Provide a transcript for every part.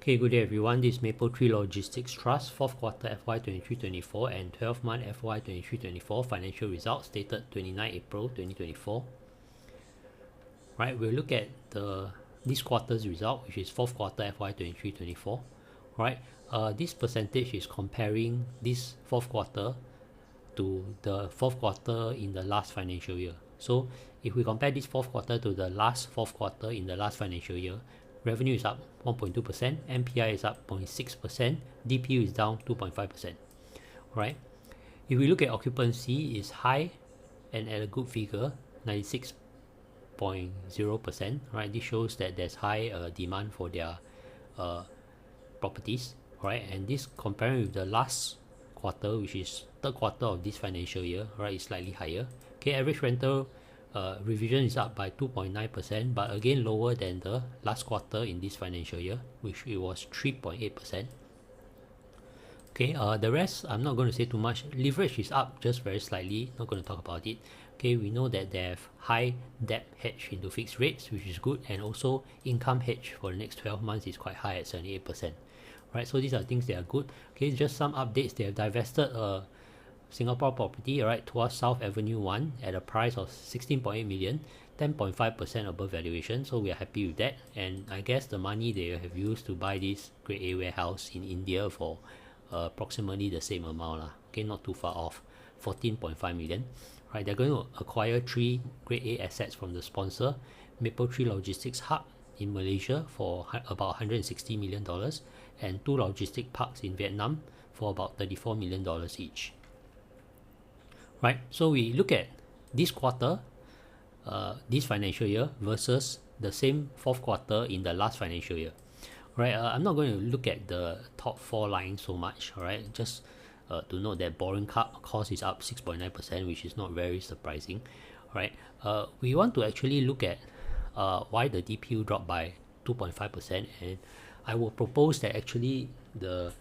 Okay, good day everyone. This is Mapletree Logistics Trust 4th quarter FY 23-24 and 12-month FY 23-24 financial results dated 29 April 2024. Right, we'll look at this quarter's result, which is 4th quarter FY 23-24. Right, this percentage is comparing this 4th quarter to the 4th quarter in the last financial year. So if we compare this 4th quarter to the last 4th quarter in the last financial year, revenue is up 1.2%, MPI is up 0.6%, DPU is down 2.5%. Right? If we look at occupancy, it's high and at a good figure, 96.0%. Right? This shows that there's high demand for their properties. Right? And this comparing with the last quarter, which is 3rd quarter of this financial year, right, is slightly higher. Okay, average rental revision is up by 2.9%, but again lower than the last quarter in this financial year, which it was 3.8%. Okay, the rest I'm not going to say too much. Leverage is up just very slightly, not going to talk about it. Okay, we know that they have high debt hedge into fixed rates, which is good, and also income hedge for the next 12 months is quite high at 78%. Right, so these are things that are good. Okay, just some updates. They have divested Singapore property, right, towards South Avenue 1 at a price of 16.8 million, 10.5% above valuation. So we are happy with that. And I guess the money they have used to buy this Grade A warehouse in India for approximately the same amount. Okay, not too far off, 14.5 million. Right, they're going to acquire 3 Grade A assets from the sponsor, Mapletree Logistics Hub in Malaysia for about $160 million and 2 logistic parks in Vietnam for about $34 million each. Right, so we look at this quarter, this financial year versus the same 4th quarter in the last financial year. Right, I'm not going to look at the top 4 lines so much. Alright, just to note that borrowing cost is up 6.9%, which is not very surprising. Right, we want to actually look at why the DPU dropped by 2.5%, and I will propose that actually the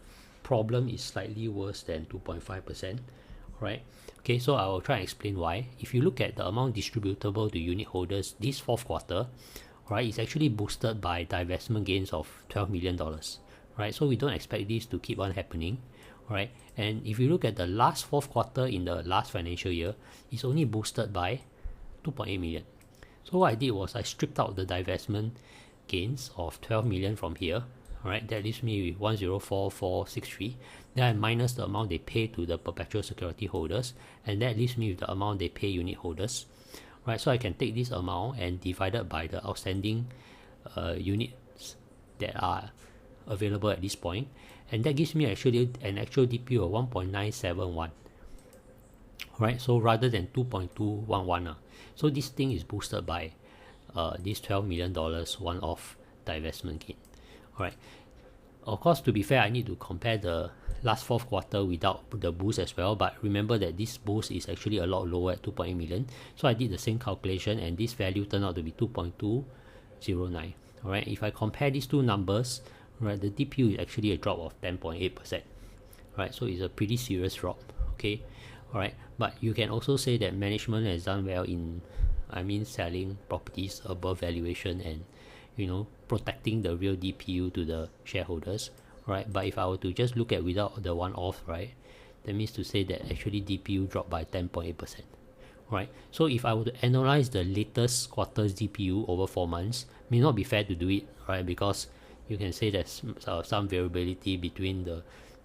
problem is slightly worse than 2.5%. Right, okay, so I will try and explain why. If you look at the amount distributable to unit holders this 4th quarter, right, it's actually boosted by divestment gains of $12 million. Right, so we don't expect this to keep on happening. Right, and if you look at the last 4th quarter in the last financial year, it's only boosted by 2.8 million. So what I did was I stripped out the divestment gains of 12 million from here. Alright, that leaves me with 104463. Then I minus the amount they pay to the perpetual security holders, and that leaves me with the amount they pay unit holders. Right, so I can take this amount and divide it by the outstanding units that are available at this point, and that gives me actually an actual DPU of 1.971. Right, so rather than 2.211. So this thing is boosted by this $12 million one-off divestment gain. Right. Of course, to be fair, I need to compare the last 4th quarter without the boost as well, but remember that this boost is actually a lot lower at 2.8 million. So I did the same calculation and this value turned out to be 2.209. Alright, if I compare these two numbers, right, the DPU is actually a drop of 10.8%. Right, so it's a pretty serious drop. Okay, alright, but you can also say that management has done well in, selling properties above valuation and, protecting the real DPU to the shareholders, right? But if I were to just look at without the one-off, right, that means to say that actually DPU dropped by 10.8%, right? So if I were to analyze the latest quarter's DPU over 4 months, may not be fair to do it, right? Because you can say there's some variability between the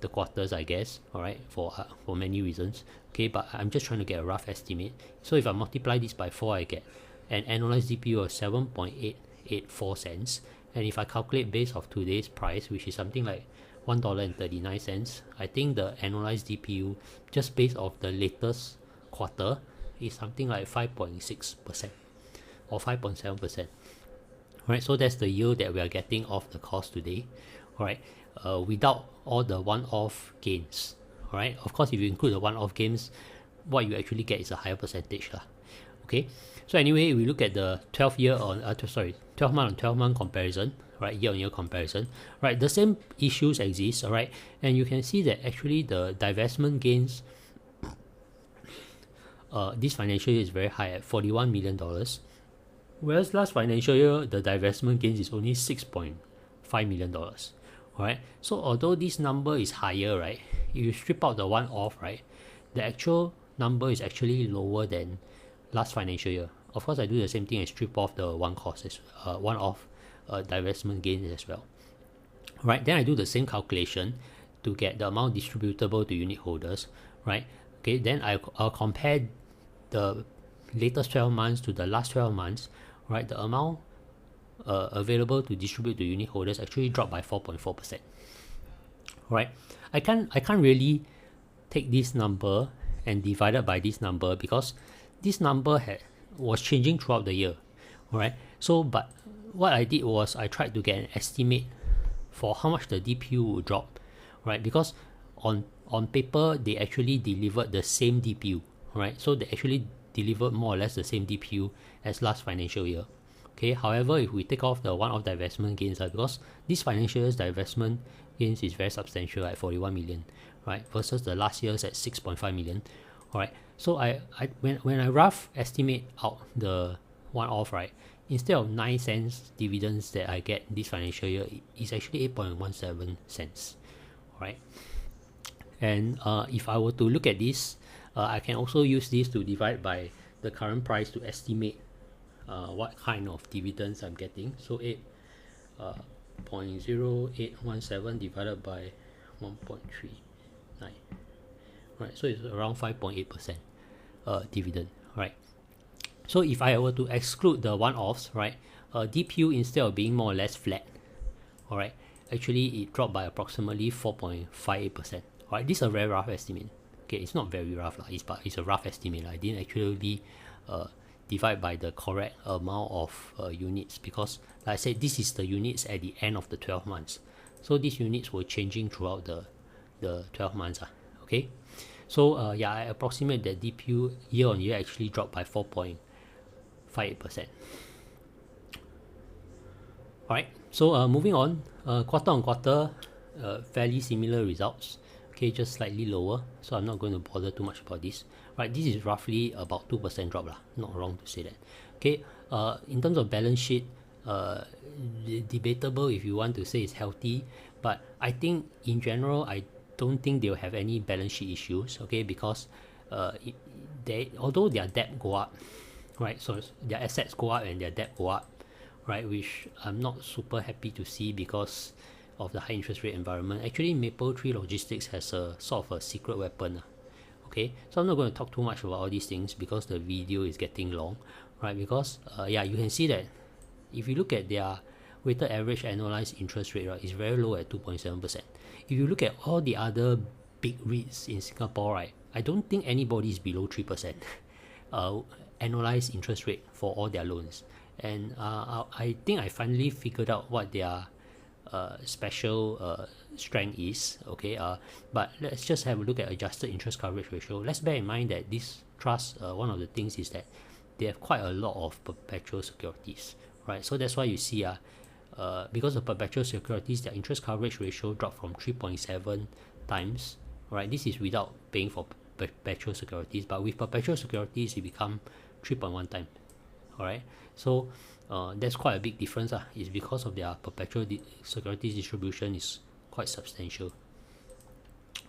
quarters, I guess, alright, for many reasons. Okay, but I'm just trying to get a rough estimate. So if I multiply this by 4, I get an annualized DPU of 7.884 cents. And if I calculate based off today's price, which is something like $1.39, I think the annualized DPU just based off the latest quarter is something like 5.6% or 5.7%. Right, so that's the yield that we are getting off the cost today. Alright, without all the one-off gains. Alright, of course, if you include the one-off gains, what you actually get is a higher percentage. Okay, so anyway, we look at the 12 month on 12 month comparison, right, year-on-year comparison, right, the same issues exist, alright, and you can see that actually the divestment gains this financial year is very high at $41 million, whereas last financial year the divestment gains is only $6.5 million, Alright, so although this number is higher, right, if you strip out the one off, right, the actual number is actually lower than last financial year. Of course, I do the same thing and strip off the one off divestment gains as well. Right, then I do the same calculation to get the amount distributable to unit holders, right? Okay, then I'll compare the latest 12 months to the last 12 months, right? The amount available to distribute to unit holders actually dropped by 4.4%. Right, I can't really take this number and divide it by this number because this number was changing throughout the year. Alright, so but what I did was I tried to get an estimate for how much the DPU would drop, right? Because on paper they actually delivered the same DPU, right? So they actually delivered more or less the same DPU as last financial year. Okay, however, if we take off the one-off divestment gains, because this financial year's divestment gains is very substantial at 41 million, right? Versus the last year's at 6.5 million. Alright, so when I rough estimate out the one-off, right, instead of 9 cents dividends that I get this financial year, it's actually 8.17 cents. Alright, and if I were to look at this, I can also use this to divide by the current price to estimate what kind of dividends I'm getting. So 0.0817 divided by 1.39, right? So it's around 5.8% dividend, right? So if I were to exclude the one-offs, right, DPU instead of being more or less flat, all right, actually it dropped by approximately 4.58%. All right, this is a very rough estimate. Okay, it's not very rough, but it's a rough estimate. I didn't actually divide by the correct amount of units because, like I said, this is the units at the end of the 12 months. So these units were changing throughout the 12 months. Okay, so yeah, I approximate that DPU year on year actually dropped by 4.58%. Alright, so moving on, quarter on quarter, fairly similar results. Okay, just slightly lower, so I'm not going to bother too much about this. Right, this is roughly about 2% drop lah. Not wrong to say that. Okay, in terms of balance sheet, debatable if you want to say it's healthy, but I think in general I don't think they'll have any balance sheet issues. Okay, because although their debt go up, right? So their assets go up and their debt go up, right? Which I'm not super happy to see because of the high interest rate environment. Actually, Mapletree Logistics has a sort of a secret weapon. Okay, so I'm not going to talk too much about all these things because the video is getting long, right? Because yeah, you can see that if you look at their weighted average annualized interest rate, right, it's very low at 2.7%. If you look at all the other big REITs in Singapore, right, I don't think anybody is below 3% annualized interest rate for all their loans. And I think I finally figured out what their special strength is. Okay, but let's just have a look at adjusted interest coverage ratio. Let's bear in mind that this trust, one of the things is that they have quite a lot of perpetual securities, right? So that's why you see because of perpetual securities, their interest coverage ratio dropped from 3.7 times, right? This is without paying for perpetual securities, but with perpetual securities it become 3.1 times. All right, so that's quite a big difference. It's because of their perpetual securities distribution is quite substantial.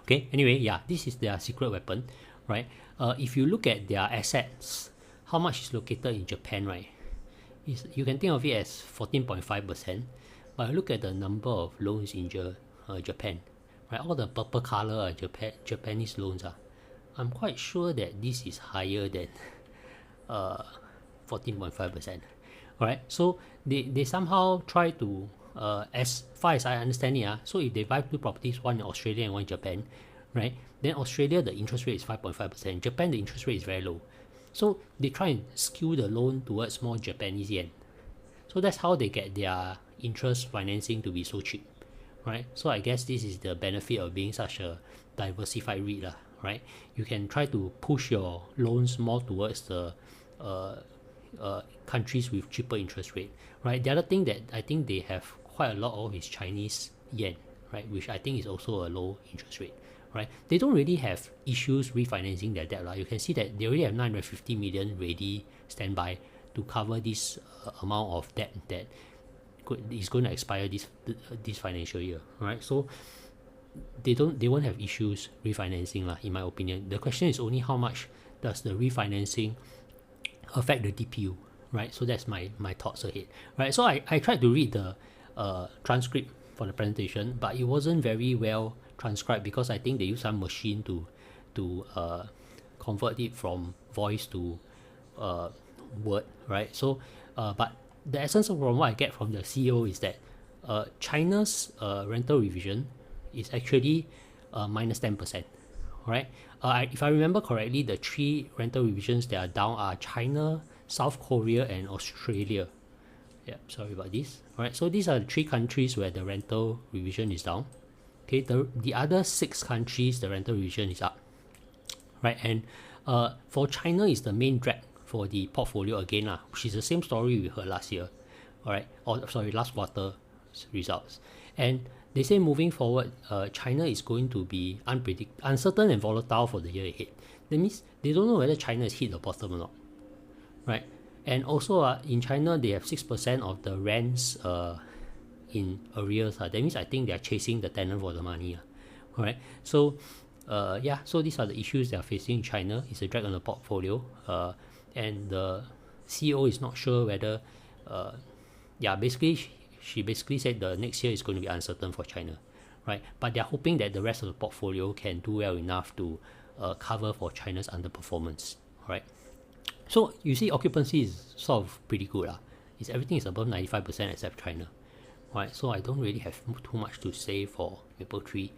Okay, anyway, yeah, this is their secret weapon, right? If you look at their assets, how much is located in Japan, right? You can think of it as 14.5%, but look at the number of loans in Japan, right? All the purple color are Japanese loans. I'm quite sure that this is higher than 14.5%. Alright, so they somehow try to, as far as I understand it, so if they buy two properties, one in Australia and one in Japan, right, then Australia the interest rate is 5.5%, Japan the interest rate is very low. So they try and skew the loan towards more Japanese yen. So that's how they get their interest financing to be so cheap, right? So I guess this is the benefit of being such a diversified REIT, right? You can try to push your loans more towards the countries with cheaper interest rate, right? The other thing that I think they have quite a lot of is Chinese yen, right? Which I think is also a low interest rate, right? They don't really have issues refinancing their debt. You can see that they already have 950 million ready standby to cover this amount of debt that is going to expire this financial year, right? So they won't have issues refinancing lah, in my opinion. The question is only how much does the refinancing affect the DPU, right? So that's my thoughts ahead, right? So I tried to read the transcript for the presentation, but it wasn't very well transcribed because I think they use some machine to convert it from voice to word, right? So but the essence of from what I get from the CEO is that China's rental revision is actually minus 10%, right? If I remember correctly, the three rental revisions that are down are China, South Korea, and Australia. Yeah, sorry about this. All right, so these are the three countries where the rental revision is down. Okay, the other 6 countries, the rental revision is up, right? And for China is the main drag for the portfolio again, which is the same story we heard last year, all right? Or sorry, last quarter results. And they say moving forward, China is going to be uncertain and volatile for the year ahead. That means they don't know whether China has hit the bottom or not, right? And also in China, they have 6% of the rents in arrears. That means I think they are chasing the tenant for the money. All right. So yeah, so these are the issues they are facing in China. It's a drag on the portfolio. And the CEO is not sure whether, basically, she basically said the next year is going to be uncertain for China, right? But they're hoping that the rest of the portfolio can do well enough to cover for China's underperformance, right? So you see, occupancy is sort of pretty good. Everything is above 95% except China, right? So I don't really have too much to say for Mapletree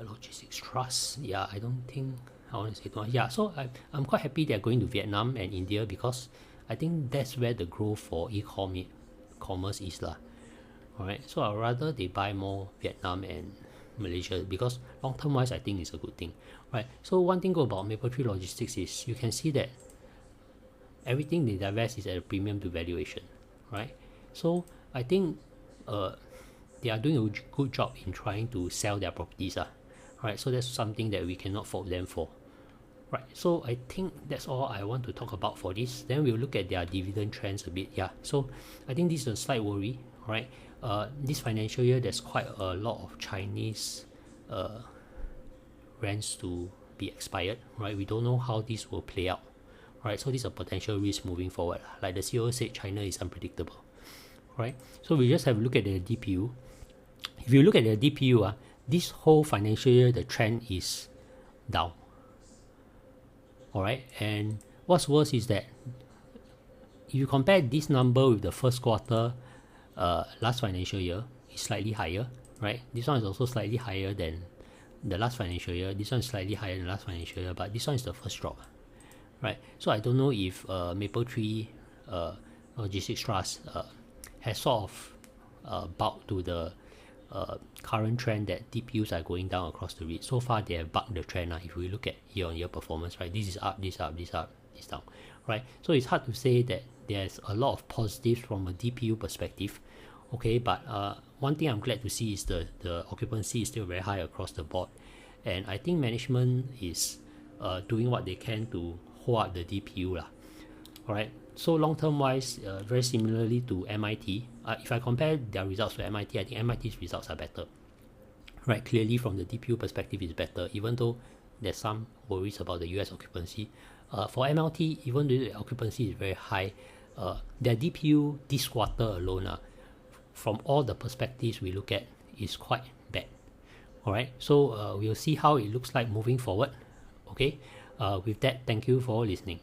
Logistics Trust. Yeah, I don't think I want to say too much. Yeah, so I'm quite happy they're going to Vietnam and India because I think that's where the growth for e-commerce is lah. Alright, so I'd rather they buy more Vietnam and Malaysia because long term wise I think it's a good thing, right? So one thing good about Mapletree Logistics is you can see that everything they divest is at a premium to valuation, right? So I think they are doing a good job in trying to sell their properties, right? So that's something that we cannot fault them for, right? So I think that's all I want to talk about for this. Then we'll look at their dividend trends a bit. Yeah, so I think this is a slight worry, right? This financial year there's quite a lot of Chinese rents to be expired, right? We don't know how this will play out, right? So this is a potential risk moving forward. Like the CEO said, China is unpredictable, right? So we just have a look at the DPU. If you look at the DPU, this whole financial year the trend is down, all right? And what's worse is that if you compare this number with the first quarter last financial year, it's slightly higher, right? This one is also slightly higher than the last financial year. This one is slightly higher than the last financial year, but this one is the first drop, right? So I don't know if Mapletree Logistics Trust has sort of bowed to the current trend that DPUs are going down across the REIT. So far they have bucked the trend. If we look at year-on-year performance, right, this is up, this up, this up, this down, right? So it's hard to say that there's a lot of positives from a DPU perspective, okay? But one thing I'm glad to see is the occupancy is still very high across the board, and I think management is doing what they can to hold up the DPU lah. All right. So long term wise, very similarly to MIT, if I compare their results to MIT, I think MIT's results are better, right? Clearly from the DPU perspective is better, even though there's some worries about the US occupancy. For MLT, even though the occupancy is very high, their DPU this quarter alone, from all the perspectives we look at, is quite bad. All right, so we'll see how it looks like moving forward. Okay, with that, thank you for listening.